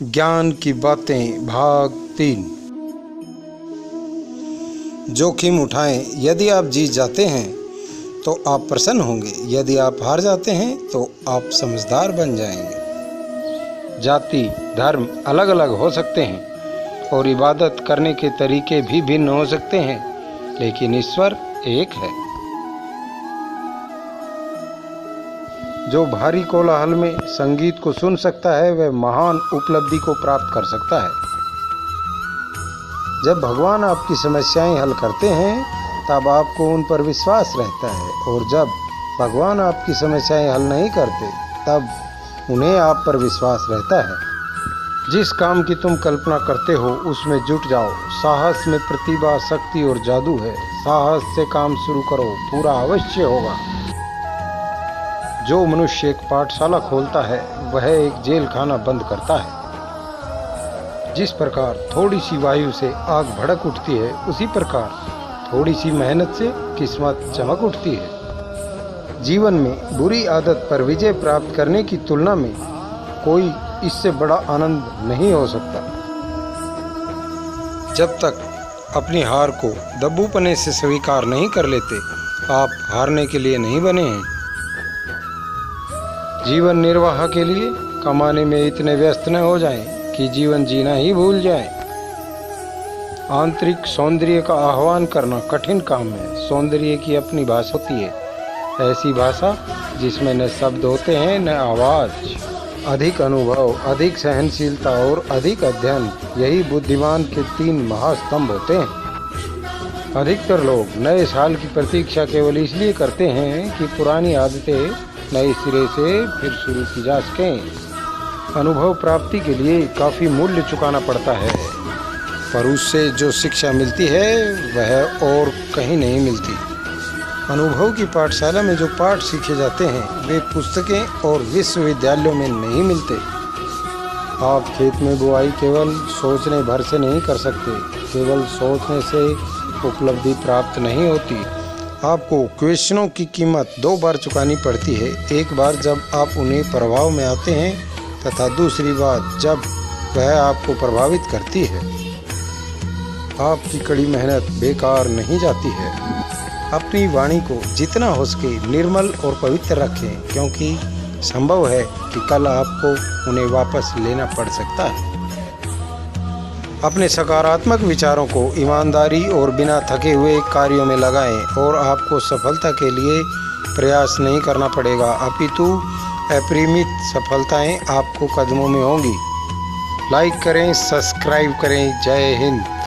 ज्ञान की बातें भाग 3। जोखिम उठाएं। यदि आप जीत जाते हैं तो आप प्रसन्न होंगे, यदि आप हार जाते हैं तो आप समझदार बन जाएंगे। जाति धर्म अलग अलग हो सकते हैं और इबादत करने के तरीके भी भिन्न हो सकते हैं, लेकिन ईश्वर एक है। जो भारी कोलाहल में संगीत को सुन सकता है वह महान उपलब्धि को प्राप्त कर सकता है। जब भगवान आपकी समस्याएं हल करते हैं तब आपको उन पर विश्वास रहता है, और जब भगवान आपकी समस्याएं हल नहीं करते तब उन्हें आप पर विश्वास रहता है। जिस काम की तुम कल्पना करते हो उसमें जुट जाओ। साहस में प्रतिभा, शक्ति और जादू है। साहस से काम शुरू करो, पूरा अवश्य होगा। जो मनुष्य एक पाठशाला खोलता है वह एक जेल खाना बंद करता है। जिस प्रकार थोड़ी सी वायु से आग भड़क उठती है, उसी प्रकार थोड़ी सी मेहनत से किस्मत चमक उठती है। जीवन में बुरी आदत पर विजय प्राप्त करने की तुलना में कोई इससे बड़ा आनंद नहीं हो सकता। जब तक अपनी हार को दब्बूपने से स्वीकार नहीं कर लेते, आप हारने के लिए नहीं बने हैं। जीवन निर्वाह के लिए कमाने में इतने व्यस्त न हो जाएं कि जीवन जीना ही भूल जाएं। आंतरिक सौंदर्य का आह्वान करना कठिन काम है। सौंदर्य की अपनी भाषा होती है, ऐसी भाषा जिसमें न शब्द होते हैं न आवाज। अधिक अनुभव, अधिक सहनशीलता और अधिक अध्ययन, यही बुद्धिमान के 3 महास्तंभ होते हैं। अधिकतर लोग नए साल की प्रतीक्षा केवल इसलिए करते हैं कि पुरानी आदतें नए सिरे से फिर शुरू की जा सकें। अनुभव प्राप्ति के लिए काफ़ी मूल्य चुकाना पड़ता है, पर उससे जो शिक्षा मिलती है वह और कहीं नहीं मिलती। अनुभव की पाठशाला में जो पाठ सीखे जाते हैं वे पुस्तकें और विश्वविद्यालयों में नहीं मिलते। आप खेत में बुआई केवल सोचने भर से नहीं कर सकते। केवल सोचने से उपलब्धि प्राप्त नहीं होती। आपको क्वेश्चनों की कीमत 2 बार चुकानी पड़ती है। एक बार जब आप उन्हें प्रभाव में आते हैं तथा दूसरी बार जब वह आपको प्रभावित करती है। आपकी कड़ी मेहनत बेकार नहीं जाती है। अपनी वाणी को जितना हो सके निर्मल और पवित्र रखें, क्योंकि संभव है कि कल आपको उन्हें वापस लेना पड़ सकता है। अपने सकारात्मक विचारों को ईमानदारी और बिना थके हुए कार्यों में लगाएं, और आपको सफलता के लिए प्रयास नहीं करना पड़ेगा, अपितु अपरिमित सफलताएं आपको कदमों में होंगी। लाइक करें, सब्सक्राइब करें। जय हिंद।